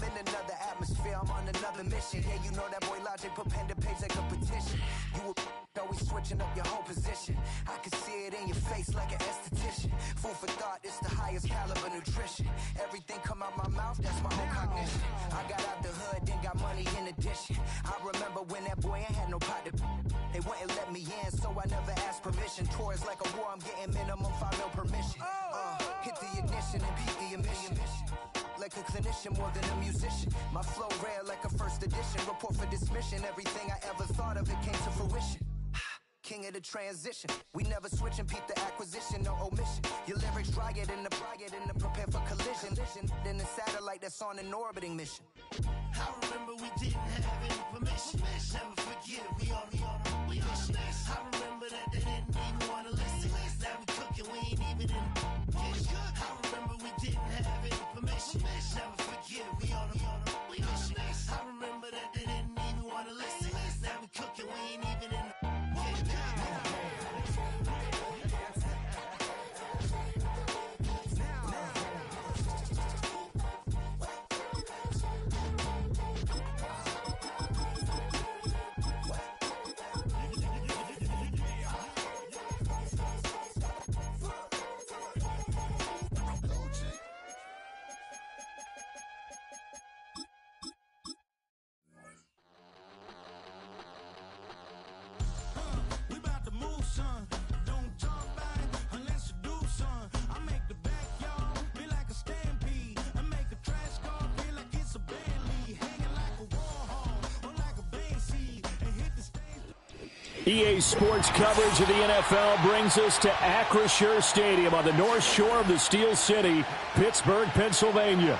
I'm in another atmosphere, I'm on another mission. Yeah, you know that boy Logic put pen to page like a petition. You were always switching up your whole position. I can see it in your face like an esthetician. Food for thought, it's the highest caliber nutrition. Everything come out my mouth, that's my own cognition. I got out the hood, then got money in addition. I remember when that boy ain't had no pot to. They wouldn't let me in, so I never asked permission. Tours like a war, I'm getting minimum 5 mil permission. Hit the ignition and beat the emission. Like a clinician more than a musician. My flow rare like a first edition. Report for dismission. Everything I ever thought of, it came to fruition. King of the transition. We never switch and peep the acquisition, no omission. Your lyrics dry it in the prepare for collision. Then the satellite that's on an orbiting mission. I remember we didn't have any permission. Never forget we on a mission. I remember that they didn't even want to listen. Now we cooking, we ain't even in the kitchen. I remember we didn't have any permission. Never forget we on a mission. I remember that they didn't even want to listen. Now we cooking, we ain't even in the kitchen. EA Sports coverage of the NFL brings us to Acrisure Stadium on the north shore of the Steel City, Pittsburgh, Pennsylvania.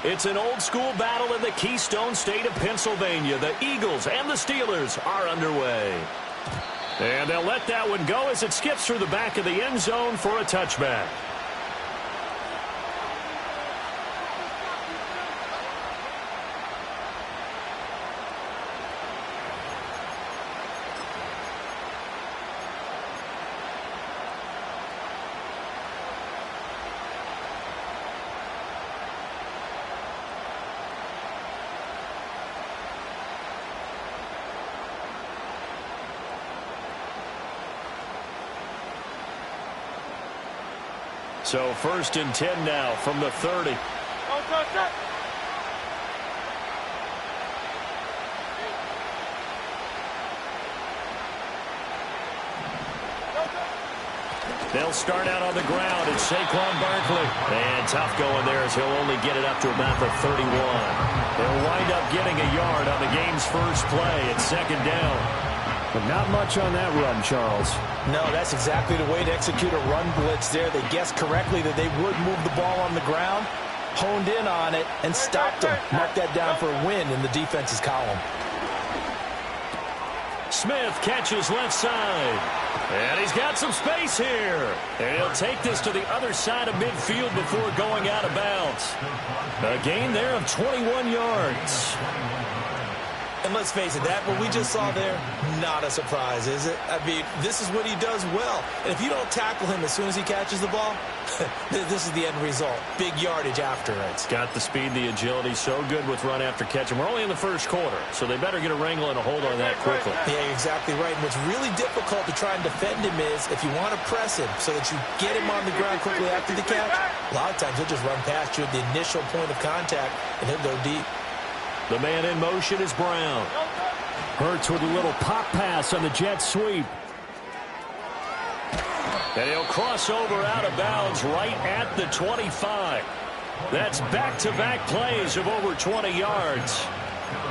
It's an old-school battle in the Keystone State of Pennsylvania. The Eagles and the Steelers are underway. And they'll let that one go as it skips through the back of the end zone for a touchback. So 1st and 10 now from the 30. They'll start out on the ground. It's Saquon Barkley. And tough going there as he'll only get it up to about the 31. They'll wind up getting a yard on the game's first play. It's 2nd down. But not much on that run, Charles. No, that's exactly the way to execute a run blitz there. They guessed correctly that they would move the ball on the ground, honed in on it, and stopped them. Mark that down for a win in the defense's column. Smith catches left side. And he's got some space here. And he'll take this to the other side of midfield before going out of bounds. A gain there of 21 yards. And let's face it, that what we just saw there, not a surprise, is it? I mean, this is what he does well. And if you don't tackle him as soon as he catches the ball, this is the end result. Big yardage after it. Got the speed, the agility, so good with run after catch. And we're only in the first quarter, so they better get a wrangle and a hold on that quickly. Yeah, you're exactly right. And what's really difficult to try and defend him is if you want to press him so that you get him on the ground quickly after the catch, a lot of times he'll just run past you at the initial point of contact, and he'll go deep. The man in motion is Brown. Hurts with a little pop pass on the jet sweep. And he'll cross over out of bounds right at the 25. That's back-to-back plays of over 20 yards.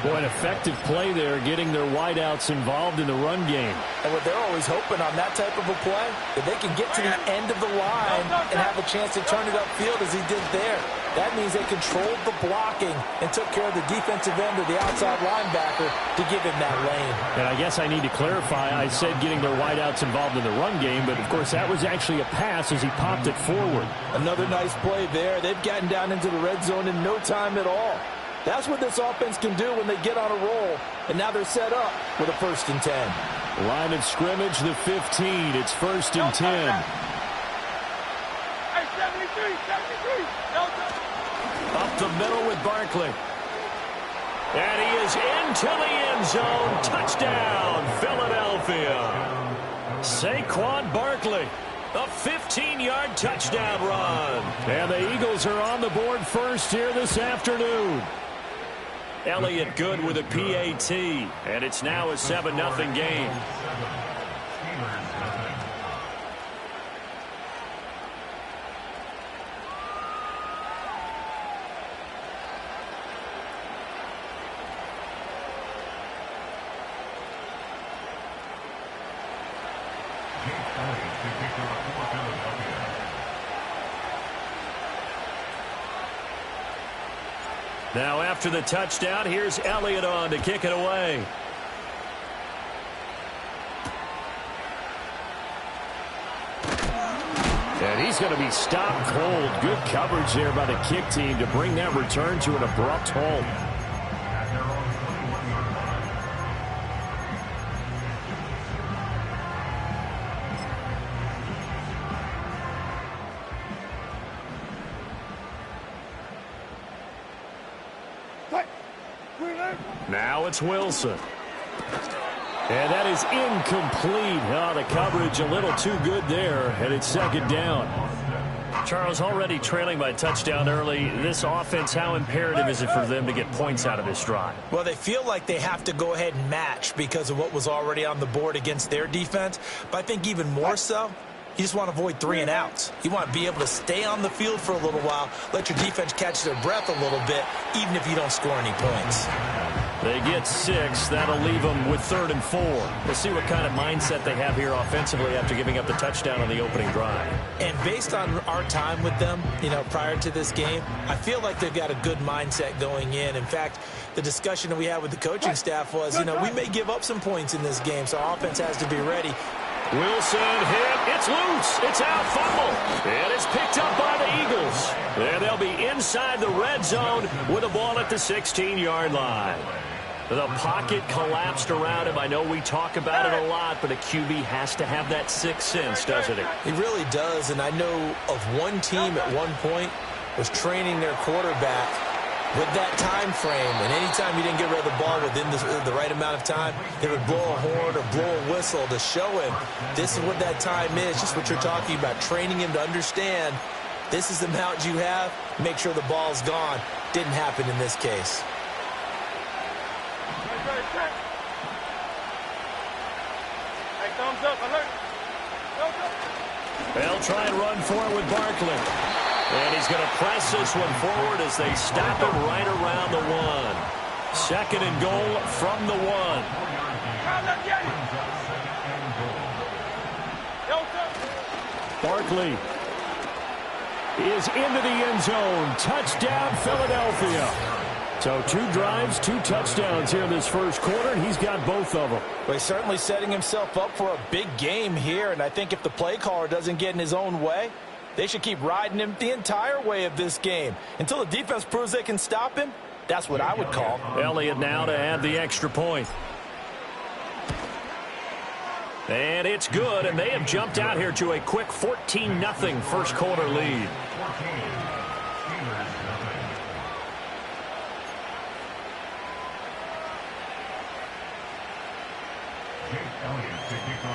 Boy, an effective play there, getting their wideouts involved in the run game. And what they're always hoping on that type of a play, that they can get to the end of the line and have a chance to turn it upfield as he did there. That means they controlled the blocking and took care of the defensive end of the outside linebacker to give him that lane. And I guess I need to clarify, I said getting their wideouts involved in the run game, but of course that was actually a pass as he popped it forward. Another nice play there. They've gotten down into the red zone in no time at all. That's what this offense can do when they get on a roll. And now they're set up with a 1st and 10. Line of scrimmage, the 15. It's 1st and 10. Up the middle with Barkley. And he is into the end zone. Touchdown, Philadelphia. Saquon Barkley. A 15-yard touchdown run. And the Eagles are on the board first here this afternoon. Elliott good with a PAT. And it's now a 7-0 game. Now after the touchdown, here's Elliott on to kick it away. And he's going to be stopped cold. Good coverage there by the kick team to bring that return to an abrupt halt. Now it's Wilson. And that is incomplete. Oh, the coverage a little too good there, and it's 2nd down. Charles, already trailing by touchdown early. This offense, how imperative is it for them to get points out of this drive? Well, they feel like they have to go ahead and match because of what was already on the board against their defense. But I think even more so, you just want to avoid 3 and outs. You want to be able to stay on the field for a little while, let your defense catch their breath a little bit, even if you don't score any points. They get 6. That'll leave them with 3rd and 4. We'll see what kind of mindset they have here offensively after giving up the touchdown on the opening drive. And based on our time with them, prior to this game, I feel like they've got a good mindset going in. In fact, the discussion that we had with the coaching staff was, we may give up some points in this game, so our offense has to be ready. Wilson hit. It's loose. It's out. Fumble. And it's picked up by the Eagles. And they'll be inside the red zone with the ball at the 16-yard line. The pocket collapsed around him. I know we talk about it a lot, but a QB has to have that sixth sense, doesn't it? He really does, and I know of one team at one point was training their quarterback with that time frame, and anytime you didn't get rid of the ball within the right amount of time, they would blow a horn or blow a whistle to show him this is what that time is, just what you're talking about, training him to understand this is the amount you have, make sure the ball's gone. Didn't happen in this case. They'll try and run for it with Barkley. And he's going to press this one forward as they stop him right around the 1. 2nd and goal from the 1. Barkley is into the end zone. Touchdown, Philadelphia. So 2 drives, 2 touchdowns here in this first quarter, and he's got both of them. Well, he's certainly setting himself up for a big game here, and I think if the play caller doesn't get in his own way, they should keep riding him the entire way of this game. Until the defense proves they can stop him, that's what I would call. Elliott now to add the extra point. And it's good, and they have jumped out here to a quick 14-0 first quarter lead.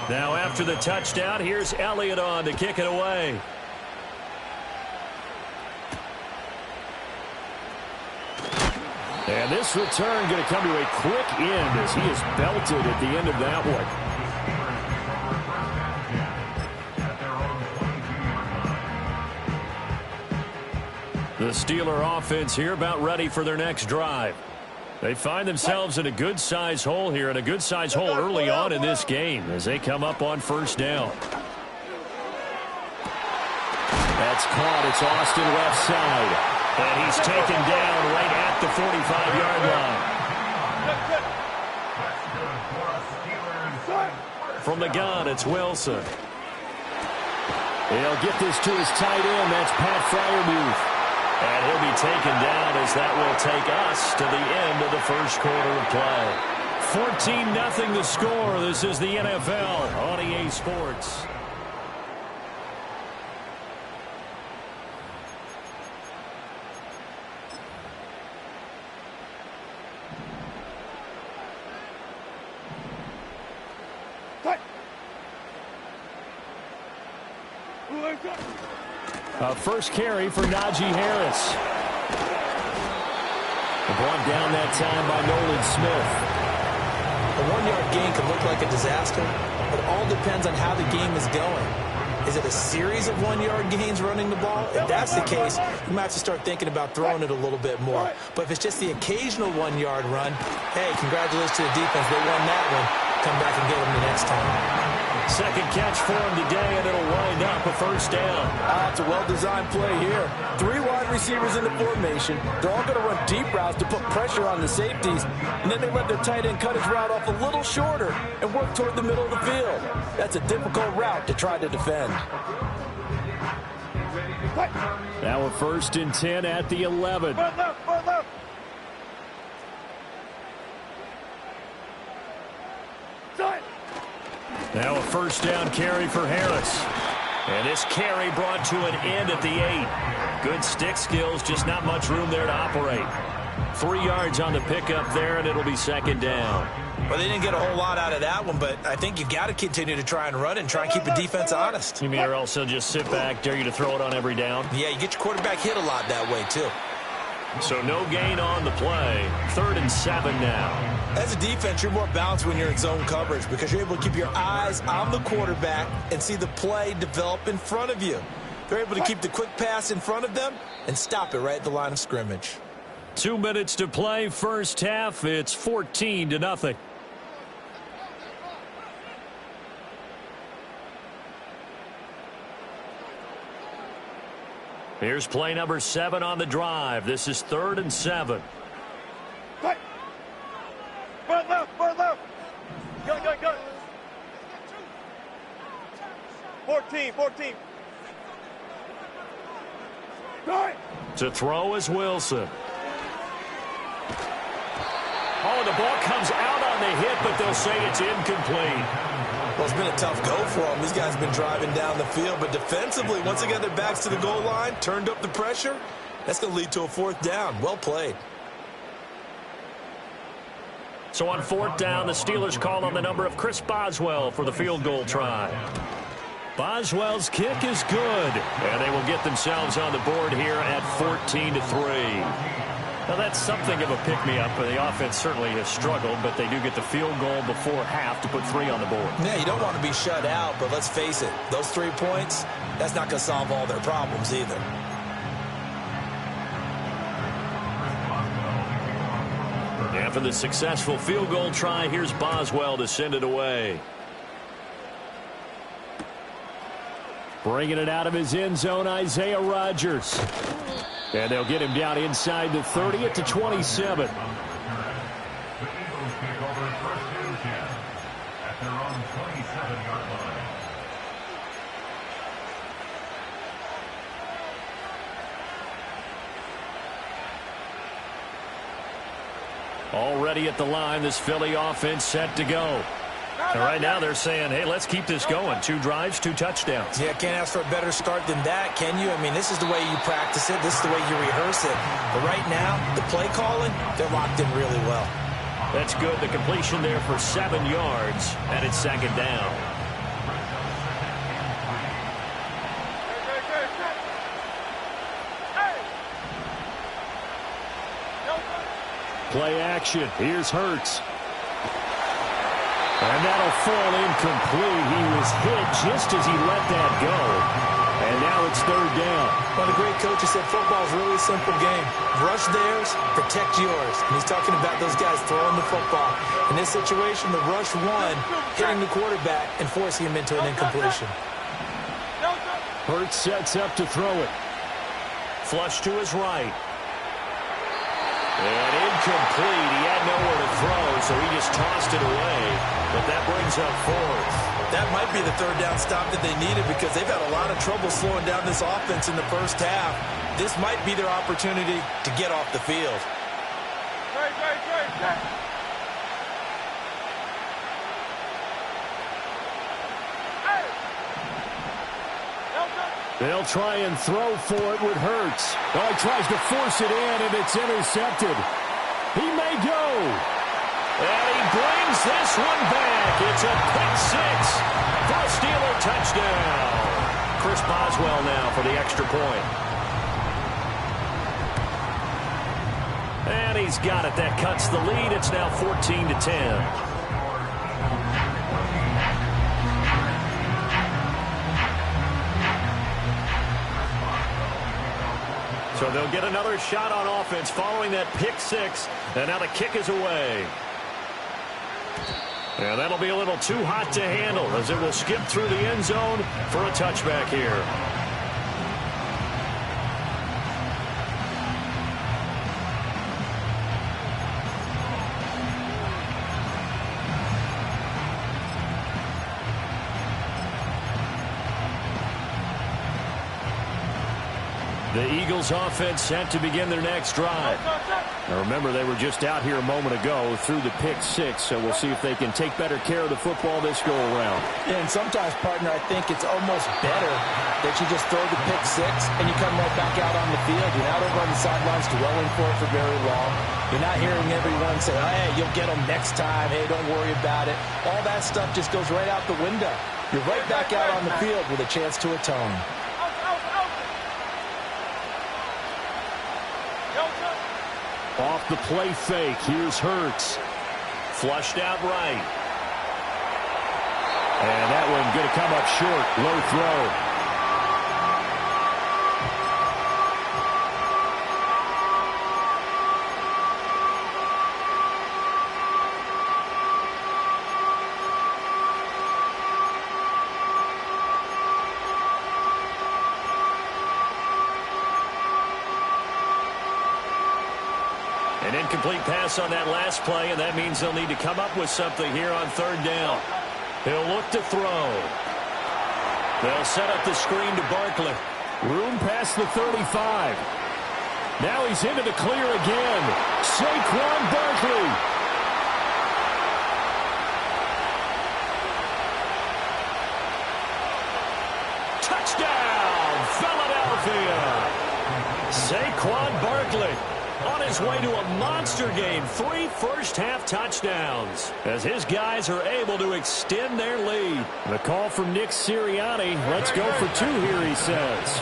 Now after the touchdown, here's Elliott on to kick it away. And this return going to come to a quick end as he is belted at the end of that one. The Steeler offense here about ready for their next drive. They find themselves in a good-sized hole here, and a good-sized hole early on in this game as they come up on first down. That's caught. It's Austin left side. And he's taken down right at the 45-yard line. From the gun, it's Wilson. He'll get this to his tight end. That's Pat Freiermuth. And he'll be taken down as that will take us to the end of the first quarter of play. 14-0 the score. This is the NFL on EA Sports. First carry for Najee Harris. Brought down that time by Nolan Smith. A one-yard gain can look like a disaster, but it all depends on how the game is going. Is it a series of one-yard gains running the ball? If that's the case, you might have to start thinking about throwing it a little bit more. But if it's just the occasional one-yard run, hey, congratulations to the defense. They won that one. Come back and get them the next time. Second catch for him today, and it'll wind up a first down. It's a well-designed play here. 3 wide receivers in the formation. They're all going to run deep routes to put pressure on the safeties, and then they let their tight end cut his route off a little shorter and work toward the middle of the field. That's a difficult route to try to defend. Now a 1st and 10 at the 11. Now a first down carry for Harris. And this carry brought to an end at the 8. Good stick skills, just not much room there to operate. 3 yards on the pickup there, and it'll be second down. Well, they didn't get a whole lot out of that one, but I think you've got to continue to try and run and try and keep the defense honest. You mean or else they'll just sit back, dare you to throw it on every down? Yeah, you get your quarterback hit a lot that way, too. So no gain on the play. 3rd and 7 now. As a defense, you're more balanced when you're in zone coverage because you're able to keep your eyes on the quarterback and see the play develop in front of you. They're able to keep the quick pass in front of them and stop it right at the line of scrimmage. 2 minutes to play, first half. It's 14-0. Here's play number 7 on the drive. This is 3rd and 7. Right. Far left. Go. 14. Right. To throw is Wilson. Oh, the ball comes out on the hit, but they'll say it's incomplete. Well, it's been a tough go for them. These guys have been driving down the field, but defensively, once they got their backs to the goal line, turned up the pressure, that's going to lead to a 4th down. Well played. So on 4th down, the Steelers call on the number of Chris Boswell for the field goal try. Boswell's kick is good, and they will get themselves on the board here at 14-3. Now, that's something of a pick-me-up. The offense certainly has struggled, but they do get the field goal before half to put 3 on the board. Yeah, you don't want to be shut out, but let's face it, those 3 points, that's not going to solve all their problems either. After the successful field goal try, here's Boswell to send it away. Bringing it out of his end zone, Isaiah Rodgers. And they'll get him down inside the 30 at the 27. Already at the line, this Philly offense set to go. And right now they're saying, hey, let's keep this going. 2 drives, 2 touchdowns. Yeah, can't ask for a better start than that, can you? I mean, this is the way you practice it. This is the way you rehearse it. But right now, the play calling, they're locked in really well. That's good. The completion there for 7 yards, and it's second down. Play action. Here's Hurts. And that'll fall incomplete. He was hit just as he let that go. And now it's 3rd down. Well, the great coach has said football is really a simple game. Rush theirs, protect yours. And he's talking about those guys throwing the football. In this situation, the rush one, hitting the quarterback and forcing him into an incompletion. Hurts sets up to throw it. flush to his right. And incomplete. He had nowhere to throw, so he just tossed it away. But that brings up fourth. That might be the third down stop that they needed because they've had a lot of trouble slowing down this offense in the first half. This might be their opportunity to get off the field. They'll try and throw for it with Hurts. Oh, he tries to force it in, and it's intercepted. He may go. And he brings this one back. It's a pick six for a Steeler touchdown. Chris Boswell now for the extra point. And he's got it. That cuts the lead. It's now 14-10. So they'll get another shot on offense following that pick six. And now the kick is away. And that'll be a little too hot to handle as it will skip through the end zone for a touchback here. The Eagles offense set to begin their next drive. Now remember, they were just out here a moment ago through the pick six, so we'll see if they can take better care of the football this go-around. Yeah, and sometimes, partner, I think it's almost better that you just throw the pick six and you come right back out on the field. You're not over on the sidelines dwelling for it for very long. You're not hearing everyone say, hey, you'll get them next time. Hey, don't worry about it. All that stuff just goes right out the window. You're right back out on the field with a chance to atone. Off the play fake, here's Hurts. Flushed out right. And that one going to come up short. Low throw. An incomplete pass on that last play, and that means they'll need to come up with something here on third down. He'll look to throw. They'll set up the screen to Barkley. Room past the 35. Now he's into the clear again. Saquon Barkley. Touchdown, Philadelphia. Saquon Barkley on his way to a monster game. 3 first-half touchdowns as his guys are able to extend their lead. The call from Nick Sirianni. Let's go for 2 here, he says.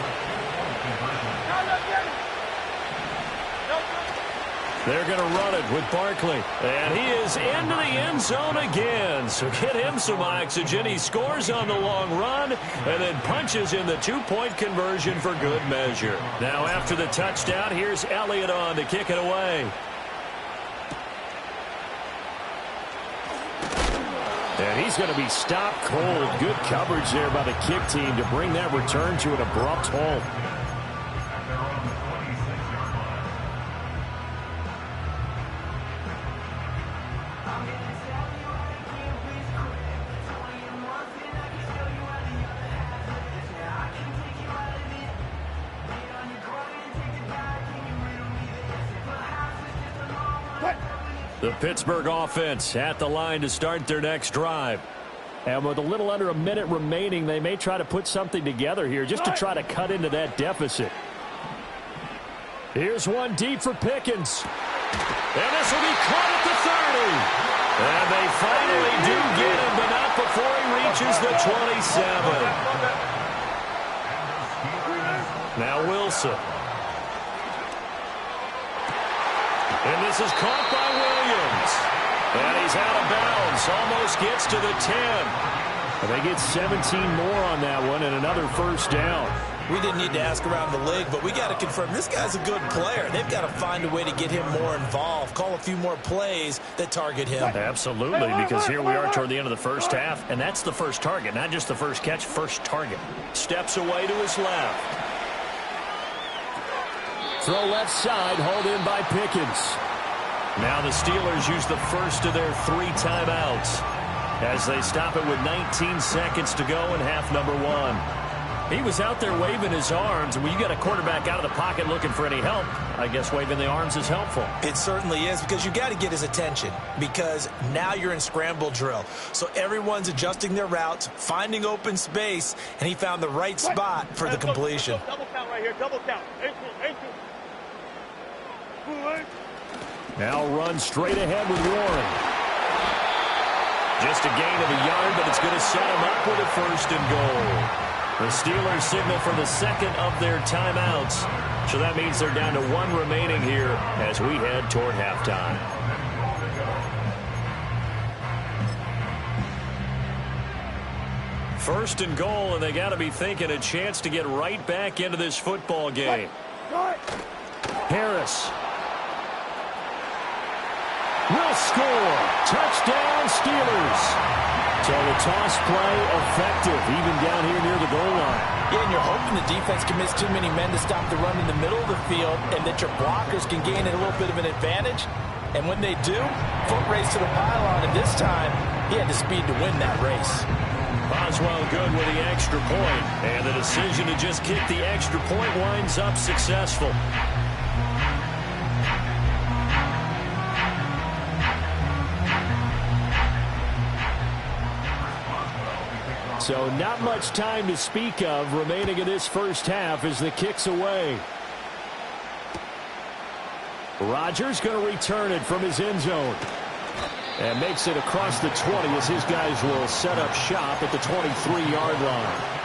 They're going to run it with Barkley. And he is into the end zone again. So get him some oxygen. He scores on the long run and then punches in the 2-point conversion for good measure. Now after the touchdown, here's Elliott on to kick it away. And he's going to be stopped cold. Good coverage there by the kick team to bring that return to an abrupt halt. The Pittsburgh offense at the line to start their next drive. And with a little under a minute remaining, they may try to put something together here just to try to cut into that deficit. Here's one deep for Pickens. And this will be caught at the 30. And they finally do get him, but not before he reaches the 27. Now Wilson. And this is caught by Williams. And he's out of bounds. Almost gets to the 10. And they get 17 more on that one and another first down. We didn't need to ask around the league, but we got to confirm this guy's a good player. They've got to find a way to get him more involved, call a few more plays that target him. Absolutely, because here we are toward the end of the first half, and that's the first target, not just the first catch, first target. Steps away to his left. throw left side, hauled in by Pickens. Now the Steelers use the first of their 3 timeouts as they stop it with 19 seconds to go in half number 1. He was out there waving his arms, and when you got a quarterback out of the pocket looking for any help, I guess waving the arms is helpful. It certainly is, because you got to get his attention, because now you're in scramble drill. So everyone's adjusting their routes, finding open space, and he found the right spot for the completion. Double count right here, double count. 18. Now run straight ahead with Warren. Just a gain of a yard, but it's going to set him up with a 1st and goal. The Steelers signal for the second of their timeouts. So that means they're down to 1 remaining here as we head toward halftime. First and goal, and they got to be thinking a chance to get right back into this football game. Harris will score. Touchdown, Steelers. So the toss play effective, even down here near the goal line. Yeah, and you're hoping the defense can miss too many men to stop the run in the middle of the field and that your blockers can gain a little bit of an advantage. And when they do, foot race to the pylon, and this time he had the speed to win that race. Boswell good with the extra point, and the decision to just kick the extra point winds up successful. So not much time to speak of remaining in this first half as the kick's away. Rodgers going to return it from his end zone. And makes it across the 20 as his guys will set up shop at the 23-yard line.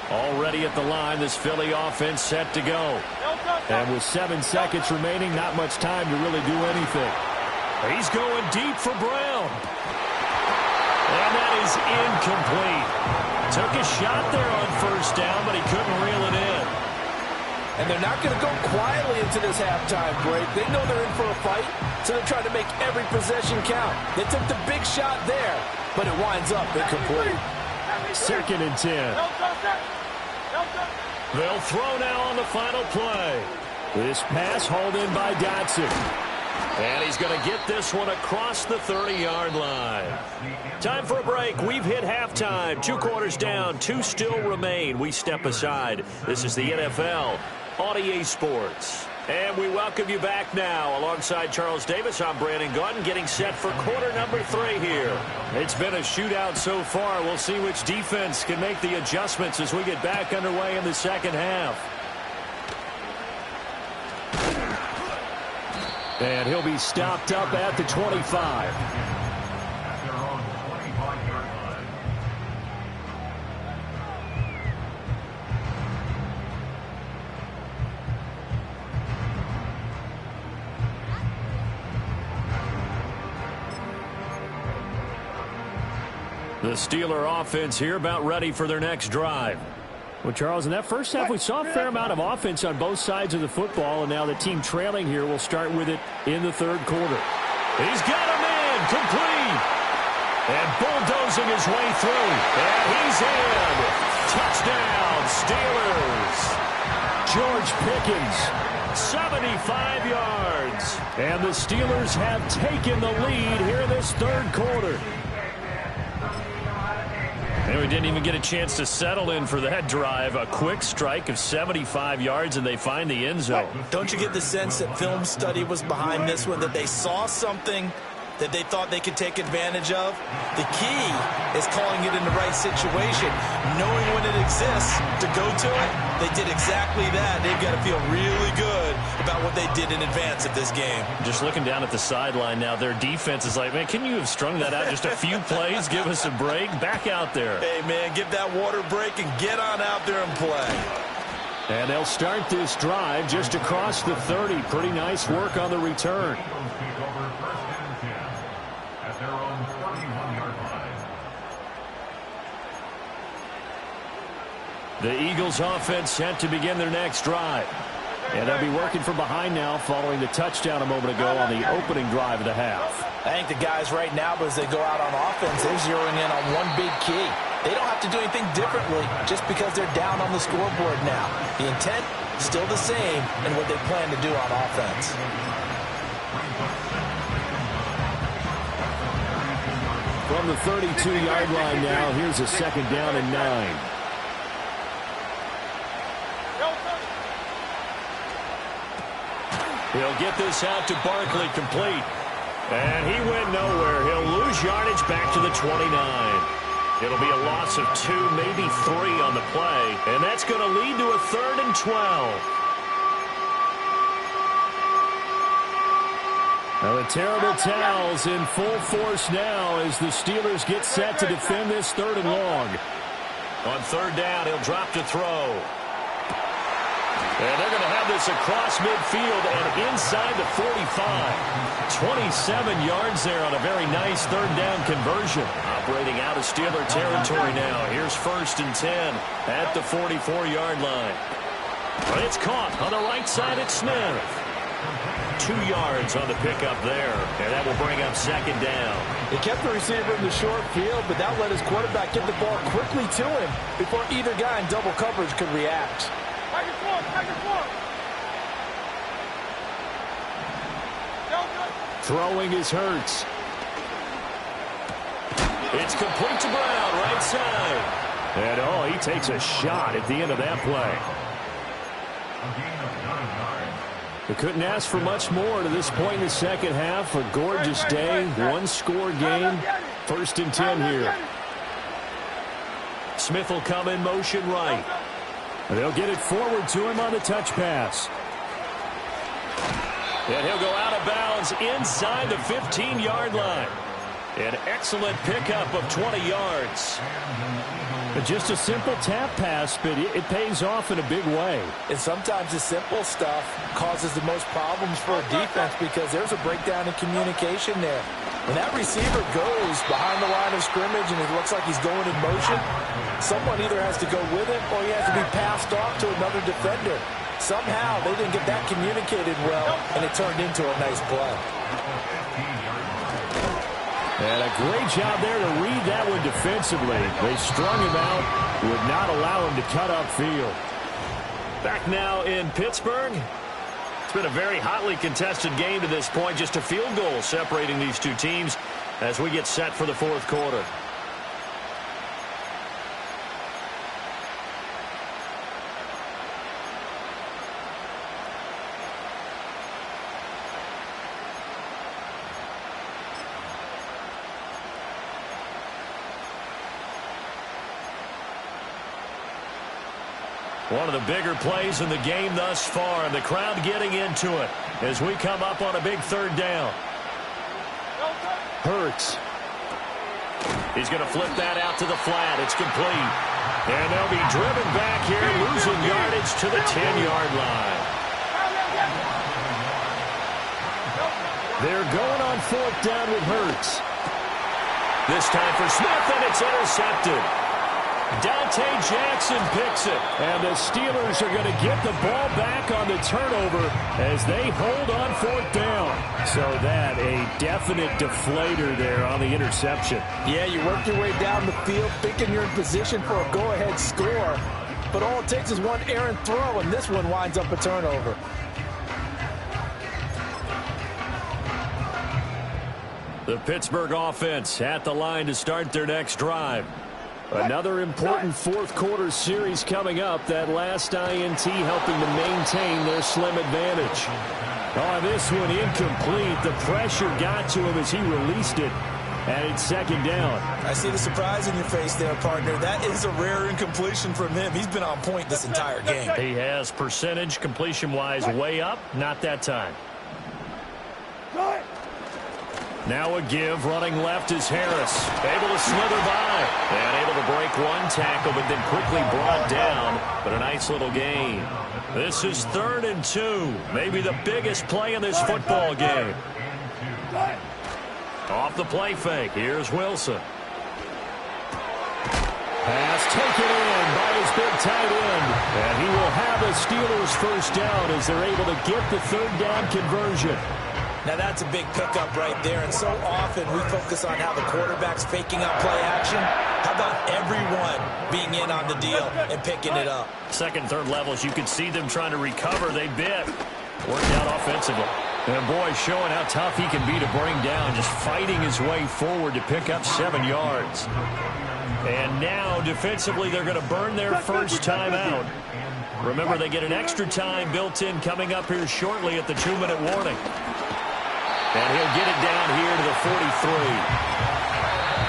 Already at the line, this Philly offense set to go. And with 7 seconds remaining, not much time to really do anything. He's going deep for Brown. And that is incomplete. Took a shot there on 1st down, but he couldn't reel it in. And they're not going to go quietly into this halftime break. They know they're in for a fight, so they're trying to make every possession count. They took the big shot there, but it winds up incomplete. 2nd and 10. They'll throw now on the final play. This pass hauled in by Dotson. And he's going to get this one across the 30-yard line. Time for a break. We've hit halftime. 2 quarters down. 2 still remain. We step aside. This is the NFL on EA Sports. And we welcome you back now. Alongside Charles Davis, I'm Brandon Gaudin, getting set for quarter number 3 here. It's been a shootout so far. We'll see which defense can make the adjustments as we get back underway in the second half. And he'll be stopped up at the 25. The Steeler offense here about ready for their next drive. Well, Charles, in that first half, we saw a fair amount of offense on both sides of the football, and now the team trailing here will start with it in the 3rd quarter. He's got a man complete. And bulldozing his way through. And he's in. Touchdown, Steelers. George Pickens, 75 yards. And the Steelers have taken the lead here in this 3rd quarter. And we didn't even get a chance to settle in for that drive. A quick strike of 75 yards, and they find the end zone. Don't you get the sense that film study was behind this one, that they saw something that they thought they could take advantage of? The key is calling it in the right situation, knowing when it exists to go to it. They did exactly that. They've got to feel really good about what they did in advance of this game. Just looking down at the sideline now, their defense is like, man, can you have strung that out just a few plays? Give us a break. Back out there. Hey, man, give that water break and get on out there and play. And they'll start this drive just across the 30. Pretty nice work on the return. The Eagles offense set to begin their next drive. And they'll be working from behind now following the touchdown a moment ago on the opening drive of the half. I think the guys right now, as they go out on offense, they're zeroing in on one big key. They don't have to do anything differently just because they're down on the scoreboard now. The intent, still the same, and what they plan to do on offense. From the 32-yard line now, here's a second down and 9. He'll get this out to Barkley, complete. And he went nowhere. He'll lose yardage back to the 29. It'll be a loss of 2, maybe 3 on the play. And that's going to lead to a 3rd and 12. Now the terrible towels in full force now as the Steelers get set to defend this 3rd and long. On 3rd down, he'll drop to throw. And they're going to have this across midfield and inside the 45. 27 yards there on a very nice 3rd down conversion. Operating out of Steeler territory now. Here's 1st and 10 at the 44-yard line. But it's caught on the right side at Smith. 2 yards on the pickup there, and that will bring up 2nd down. He kept the receiver in the short field, but that let his quarterback get the ball quickly to him before either guy in double coverage could react. Throwing is Hurts. It's complete to Brown, right side. And, he takes a shot at the end of that play. They couldn't ask for much more to this point in the second half. A gorgeous day, one-score game. 1st and 10 here. Smith will come in motion right. They'll get it forward to him on the touch pass. And he'll go out of bounds inside the 15-yard line. An excellent pickup of 20 yards. Just a simple tap pass, but it pays off in a big way. And sometimes the simple stuff causes the most problems for a defense because there's a breakdown in communication there. When that receiver goes behind the line of scrimmage and it looks like he's going in motion, someone either has to go with him or he has to be passed off to another defender. Somehow they didn't get that communicated well, and it turned into a nice play. And a great job there to read that one defensively. They strung him out, would not allow him to cut upfield. Back now in Pittsburgh. It's been a very hotly contested game to this point. Just a field goal separating these two teams as we get set for the 4th quarter. One of the bigger plays in the game thus far, and the crowd getting into it as we come up on a big 3rd down. Hurts. He's going to flip that out to the flat. It's complete. And they'll be driven back here, losing yardage to the 10-yard line. They're going on 4th down with Hurts. This time for Smith, and it's intercepted. Dante Jackson picks it, and the Steelers are going to get the ball back on the turnover as they hold on 4th down. So that a definite deflator there on the interception. Yeah, you work your way down the field thinking you're in position for a go-ahead score, but all it takes is one errant throw, and this one winds up a turnover. The Pittsburgh offense at the line to start their next drive. Another important 4th quarter series coming up. That last INT helping to maintain their slim advantage. Oh, this one incomplete. The pressure got to him as he released it. And it's 2nd down. I see the surprise in your face there, partner. That is a rare incompletion from him. He's been on point this entire game. He has percentage completion-wise way up. Not that time. Now a give, running left is Harris. Able to slither by. And able to break one tackle, but then quickly brought down. But a nice little gain. This is 3rd and 2. Maybe the biggest play in this football game. Off the play fake. Here's Wilson. Pass taken in by his big tight end. And he will have a Steelers first down as they're able to get the third down conversion. Now, that's a big pickup right there, and so often we focus on how the quarterback's faking out play action. How about everyone being in on the deal and picking it up? Second, third levels, you can see them trying to recover. They bit. Worked out offensively. And, boy, showing how tough he can be to bring down, just fighting his way forward to pick up 7 yards. And now, defensively, they're going to burn their first timeout. Remember, they get an extra time built in coming up here shortly at the 2-minute warning. And he'll get it down here to the 43.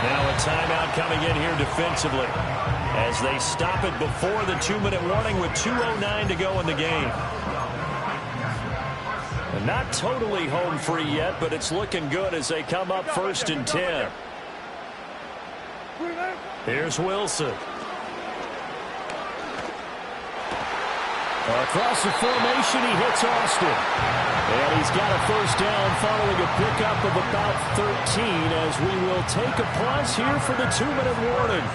Now a timeout coming in here defensively as they stop it before the 2-minute warning with 2:09 to go in the game. And not totally home free yet, but it's looking good as they come up 1st and 10. Here's Wilson. Across the formation, he hits Austin. And he's got a first down following a pickup of about 13 as we will take a pause here for the 2-minute warning.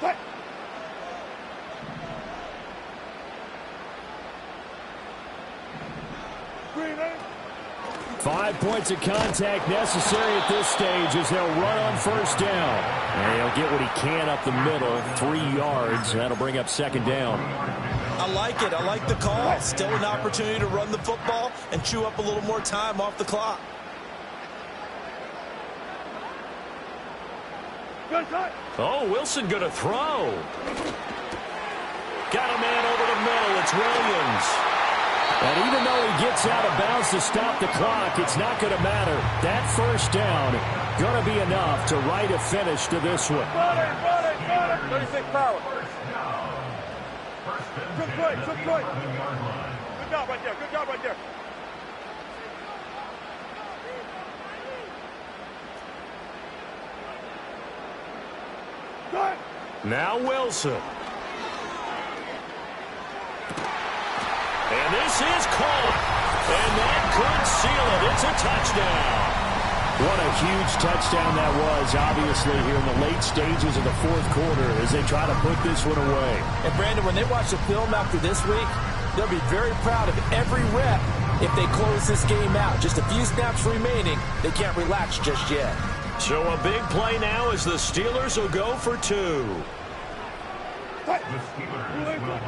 What? 5 points of contact necessary at this stage as they'll run on first down. And he'll get what he can up the middle, 3 yards. That'll bring up second down. I like it. I like the call. Still an opportunity to run the football and chew up a little more time off the clock. Oh, Wilson going to throw. Got a man over the middle. It's Williams. And even though he gets out of bounds to stop the clock, it's not going to matter. That first down going to be enough to write a finish to this one. 36 power. Good play, good play. Good job right there, good job right there. Good. Now Wilson. And this is caught. And that could seal it. It's a touchdown. What a huge touchdown that was, obviously, here in the late stages of the fourth quarter as they try to put this one away. And, Brandon, when they watch the film after this week, they'll be very proud of every rep if they close this game out. Just a few snaps remaining. They can't relax just yet. So a big play now as the Steelers will go for 2.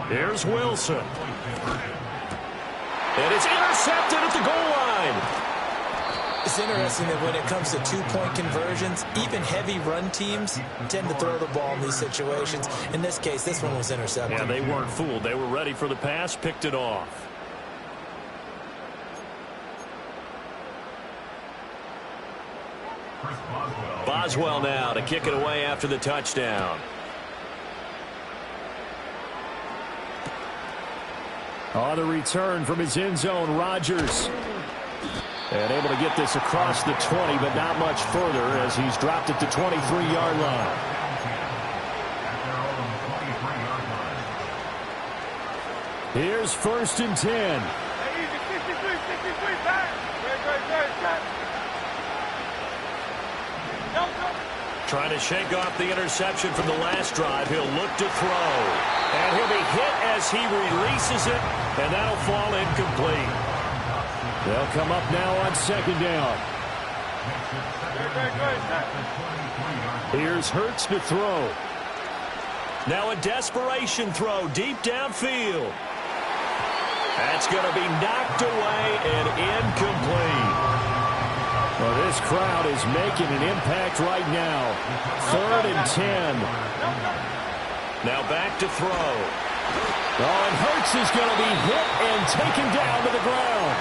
Here's Wilson. And it's intercepted at the goal line. It's interesting that when it comes to two-point conversions, even heavy run teams tend to throw the ball in these situations. In this case, this one was intercepted. Yeah, they weren't fooled. They were ready for the pass, picked it off. Boswell now to kick it away after the touchdown. On the return from his end zone, Rodgers. And able to get this across the 20, but not much further as he's dropped at the 23-yard line. Here's 1st and 10. Easy, 63, back. Trying to shake off the interception from the last drive. He'll look to throw. And he'll be hit as he releases it, and that'll fall incomplete. They'll come up now on 2nd down. Here's Hurts to throw. Now a desperation throw deep downfield. That's going to be knocked away and incomplete. Well, this crowd is making an impact right now. 3rd and 10. Now back to throw. Oh, and Hurts is going to be hit and taken down to the ground.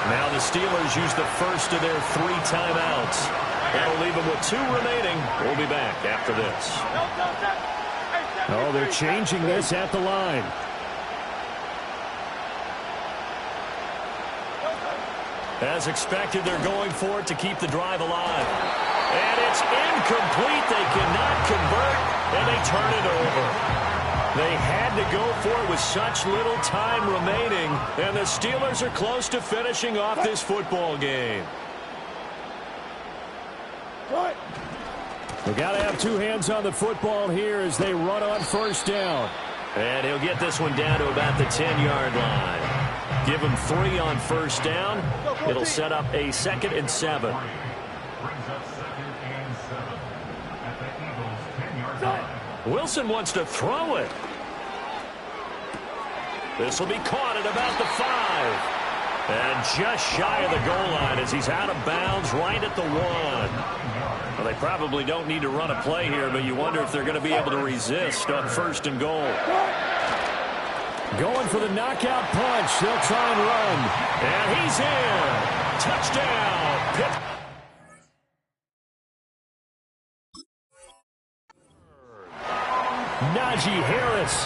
Now the Steelers use the first of their 3 timeouts. That'll leave them with 2 remaining. We'll be back after this. Oh, they're changing this at the line. As expected, they're going for it to keep the drive alive. And it's incomplete. They cannot convert, and they turn it over. They had to go for it with such little time remaining, and the Steelers are close to finishing off this football game. They got to have two hands on the football here as they run on first down. And he'll get this one down to about the 10-yard line. Give him 3 on first down. It'll set up a 2nd and 7. Wilson wants to throw it. This will be caught at about the 5. And just shy of the goal line as he's out of bounds right at the 1. Well, they probably don't need to run a play here, but you wonder if they're going to be able to resist on 1st and goal. Going for the knockout punch. They'll try and run. And he's in. Touchdown. Pitt. Najee Harris